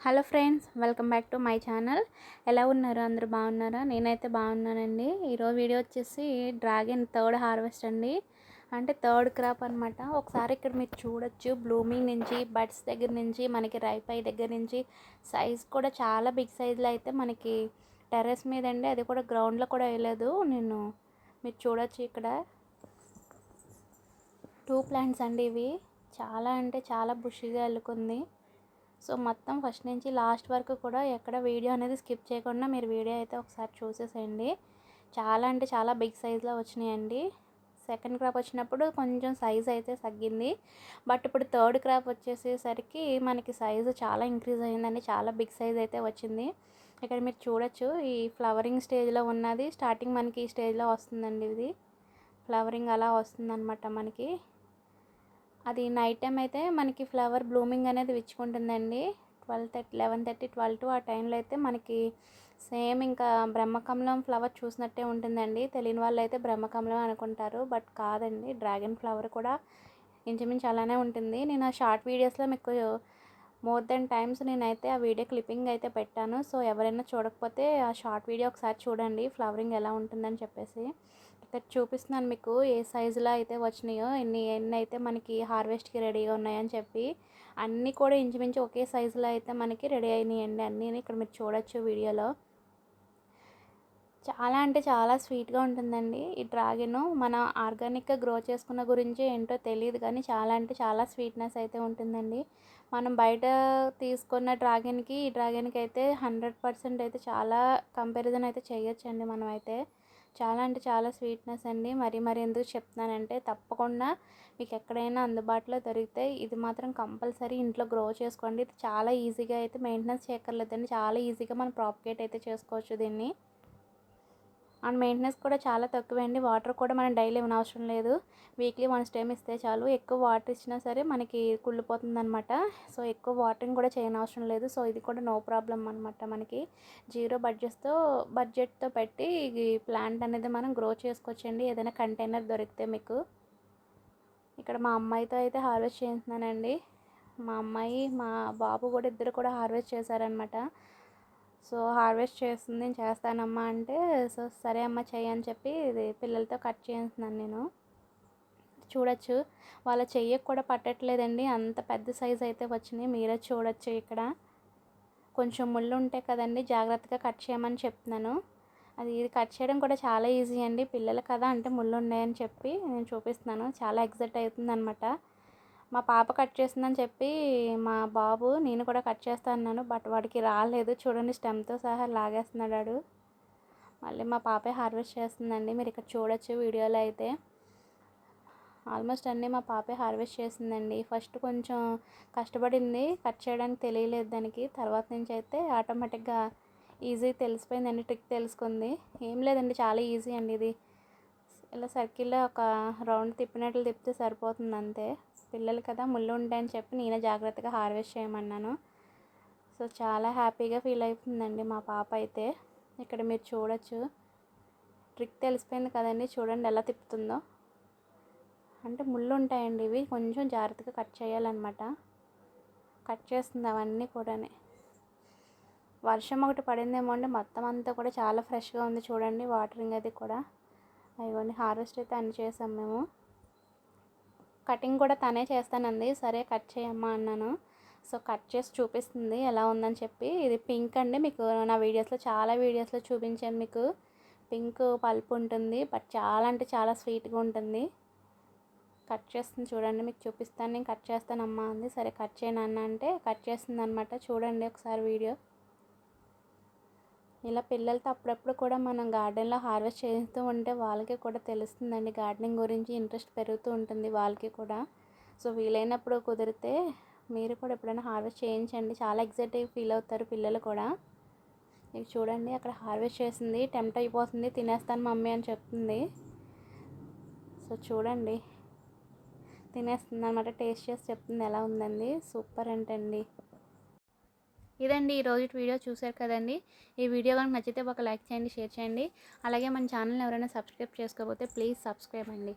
Hello friends, welcome back to my channel. ఎలా ఉన్నారు? అందరూ బాగున్నారా? నేనైతే బాగున్నానండి. ఈరోజు వీడియో వచ్చేసి డ్రాగన్ థర్డ్ హార్వెస్ట్ అండి, అంటే థర్డ్ క్రాప్ అనమాట. ఒకసారి ఇక్కడ మీరు చూడొచ్చు, బ్లూమింగ్ నుంచి బడ్స్ దగ్గర నుంచి మనకి రైప్ అయ్యే దగ్గర నుంచి సైజ్ కూడా చాలా బిగ్ సైజులో అయితే మనకి టెర్రస్ మీద అండి, అది కూడా గ్రౌండ్లో కూడా వేయలేదు నేను. మీరు చూడొచ్చు ఇక్కడ 2 ప్లాంట్స్ అండి. ఇవి చాలా అంటే చాలా బుషీగా అల్లుకుంది. సో మొత్తం ఫస్ట్ నుంచి లాస్ట్ వరకు కూడా ఎక్కడ వీడియో అనేది స్కిప్ చేయకుండా మీరు వీడియో అయితే ఒకసారి చూసేసేయండి. చాలా అంటే చాలా బిగ్ సైజులో వచ్చినాయండి. సెకండ్ క్రాప్ వచ్చినప్పుడు కొంచెం సైజ్ అయితే తగ్గింది, బట్ ఇప్పుడు థర్డ్ క్రాప్ వచ్చేసేసరికి మనకి సైజు చాలా ఇంక్రీజ్ అయిందండి. చాలా బిగ్ సైజ్ అయితే వచ్చింది. ఇక్కడ మీరు చూడొచ్చు, ఈ ఫ్లవరింగ్ స్టేజ్లో ఉన్నది స్టార్టింగ్ మనకి ఈ స్టేజ్లో వస్తుందండి. ఇది ఫ్లవరింగ్ అలా వస్తుందన్నమాట మనకి. అది నైట్ టైం అయితే మనకి ఫ్లవర్ బ్లూమింగ్ అనేది విచ్చుకుంటుందండి. 12:30, 11:30, 12 ఆ టైంలో అయితే మనకి సేమ్ ఇంకా బ్రహ్మకమలం ఫ్లవర్ చూసినట్టే ఉంటుందండి. తెలియని వాళ్ళు అయితే బ్రహ్మకమలం అనుకుంటారు, బట్ కాదండి, డ్రాగన్ ఫ్లవర్ కూడా ఇంచుమించు అలానే ఉంటుంది. నేను ఆ షార్ట్ వీడియోస్లో మీకు మోర్ దెన్ టైమ్స్ నేనైతే ఆ వీడియో క్లిప్పింగ్ అయితే పెట్టాను. సో ఎవరైనా చూడకపోతే ఆ షార్ట్ వీడియో ఒకసారి చూడండి, ఫ్లవరింగ్ ఎలా ఉంటుందని చెప్పేసి. ఇక్కడ చూపిస్తున్నాను మీకు ఏ సైజులో అయితే వచ్చినాయో, ఎన్ని అయితే మనకి హార్వెస్ట్కి రెడీగా ఉన్నాయని చెప్పి. అన్నీ కూడా ఇంచుమించు ఒకే సైజులో అయితే మనకి రెడీ అయినాయండి అన్నీ. ఇక్కడ మీరు చూడొచ్చు వీడియోలో. చాలా అంటే చాలా స్వీట్గా ఉంటుందండి ఈ డ్రాగన్. మన ఆర్గానిక్గా గ్రో చేసుకున్న గురించి ఏంటో తెలియదు, కానీ చాలా అంటే చాలా స్వీట్నెస్ అయితే ఉంటుందండి. మనం బయట తీసుకున్న డ్రాగన్కి ఈ డ్రాగన్కి అయితే 100% అయితే చాలా కంపారిజన్ అయితే చేయొచ్చండి మనం అయితే. చాలా అంటే చాలా స్వీట్నెస్ అండి. మరి ఎందుకు చెప్తున్నానంటే, తప్పకుండా మీకు ఎక్కడైనా అందుబాటులో దొరికితే ఇది మాత్రం కంపల్సరీ ఇంట్లో గ్రో చేసుకోండి. ఇది చాలా ఈజీగా అయితే మెయింటెనెన్స్ చేయక్కర్లేదండి. చాలా ఈజీగా మనం ప్రాపగేట్ అయితే చేసుకోవచ్చు దీన్ని. అండ్ మెయింటెనెన్స్ కూడా చాలా తక్కువే అండి. వాటర్ కూడా మనం డైలీ ఇవ్వనవసరం లేదు, వీక్లీ 1 టైం ఇస్తే చాలు. ఎక్కువ వాటర్ ఇచ్చినా సరే మనకి కుళ్ళిపోతుంది అనమాట. సో ఎక్కువ వాటరింగ్ కూడా చేయనవసరం లేదు. సో ఇది కూడా నో ప్రాబ్లం అనమాట. మనకి జీరో బడ్జెట్తో పెట్టి ఈ ప్లాంట్ అనేది మనం గ్రో చేసుకోవచ్చండి, ఏదైనా కంటైనర్ దొరికితే మీకు. ఇక్కడ మా అమ్మాయితో అయితే హార్వెస్ట్ చేస్తున్నానండి. మా అమ్మాయి మా బాబు కూడా ఇద్దరు కూడా హార్వెస్ట్ చేశారనమాట. సో హార్వెస్ట్ చేస్తుంది, నేను చేస్తానమ్మా అంటే, సో సరే అమ్మ చెయ్యి అని చెప్పి ఇది పిల్లలతో కట్ చేస్తున్నాను నేను. చూడొచ్చు, వాళ్ళ చెయ్యకు కూడా పట్టట్లేదండి, అంత పెద్ద సైజ్ అయితే వచ్చినాయి. మీరే చూడొచ్చు ఇక్కడ. కొంచెం ముళ్ళు ఉంటాయి కదండి, జాగ్రత్తగా కట్ చేయమని చెప్తున్నాను. ఇది కట్ చేయడం కూడా చాలా ఈజీ అండి. పిల్లలు కదా అంటే ముళ్ళు ఉన్నాయని చెప్పి నేను చూపిస్తున్నాను. చాలా ఎగ్జైట్ అవుతుంది అనమాట. మా పాప కట్ చేసిందని చెప్పి మా బాబు నేను కూడా కట్ చేస్తా అన్నాను, బట్ వాడికి రాలేదు. చూడండి, స్టెమ్తో సహా లాగేస్తున్నాడు. మళ్ళీ మా పాపే హార్వెస్ట్ చేస్తుందండి. మీరు ఇక్కడ చూడొచ్చు వీడియోలో అయితే. ఆల్మోస్ట్ అన్నీ మా పాపే హార్వెస్ట్ చేసిందండి. ఫస్ట్ కొంచెం కష్టపడింది, కట్ చేయడానికి తెలియలేదు దానికి. తర్వాత నుంచి అయితే ఆటోమేటిక్గా ఈజీ తెలిసిపోయిందండి, ట్రిక్ తెలుసుకుంది. ఏం లేదండి, చాలా ఈజీ అండి ఇది. ఇలా సర్కిల్లో ఒక రౌండ్ తిప్పినట్లు తిప్పితే సరిపోతుంది అంతే. పిల్లలు కదా ముళ్ళు ఉంటాయని చెప్పి నేనే జాగ్రత్తగా హార్వెస్ట్ చేయమన్నాను. సో చాలా హ్యాపీగా ఫీల్ అవుతుందండి మా పాప అయితే. ఇక్కడ మీరు చూడొచ్చు, ట్రిక్ తెలిసిపోయింది కదండి. చూడండి ఎలా తిప్పుతుందో. అంటే ముళ్ళు ఉంటాయండి, ఇవి కొంచెం జాగ్రత్తగా కట్ చేయాలన్నమాట. కట్ చేస్తుంది అవన్నీ కూడా. వర్షం ఒకటి పడిందేమో అండి, మొత్తం అంతా కూడా చాలా ఫ్రెష్గా ఉంది. చూడండి వాటరింగ్ అది కూడా. ఇవన్నీ హార్వెస్ట్ అయితే అన్నీ చేసాం మేము. కటింగ్ కూడా తనే చేస్తానంది. సరే కట్ చేయమ్మా అన్నాను. సో కట్ చేసి చూపిస్తుంది ఎలా ఉందని చెప్పి. ఇది పింక్ అండి, మీకు నా వీడియోస్లో చాలా వీడియోస్లో చూపించాను మీకు. పింక్ పల్ప్ ఉంటుంది, బట్ చాలా అంటే చాలా స్వీట్గా ఉంటుంది. కట్ చేస్తుంది చూడండి, మీకు చూపిస్తాను. నేను కట్ చేస్తానమ్మా అంది. సరే కట్ చేయను అన్న అంటే కట్ చేస్తుంది అనమాట. చూడండి ఒకసారి వీడియో. ఇలా పిల్లలతో అప్పుడప్పుడు కూడా మనం గార్డెన్లో హార్వెస్ట్ చేస్తూ ఉంటే వాళ్ళకి కూడా తెలుస్తుందండి, గార్డెనింగ్ గురించి ఇంట్రెస్ట్ పెరుగుతూ ఉంటుంది వాళ్ళకి కూడా. సో వీలైనప్పుడు కుదిరితే మీరు కూడా ఎప్పుడైనా హార్వెస్ట్ చేయించండి, చాలా ఎక్సైటివ్ ఫీల్ అవుతారు పిల్లలు కూడా. ఇక చూడండి అక్కడ హార్వెస్ట్ చేసింది, టెంప్ట్ అయిపోతుంది, తినేస్తాను మమ్మీ అని చెప్తుంది. సో చూడండి, తినేస్తుంది అనమాట. టేస్ట్ చేసి చెప్తుంది ఎలా ఉందండి. సూపర్ అంటండి. ఇదండి ఈరోజు వీడియో. చూశారు కదండి. ఈ వీడియో కనుక నచ్చితే ఒక లైక్ చేయండి, షేర్ చేయండి. అలాగే మన ఛానల్ని ఎవరైనా సబ్స్క్రైబ్ చేసుకోకపోతే ప్లీజ్ సబ్స్క్రైబ్ అండి.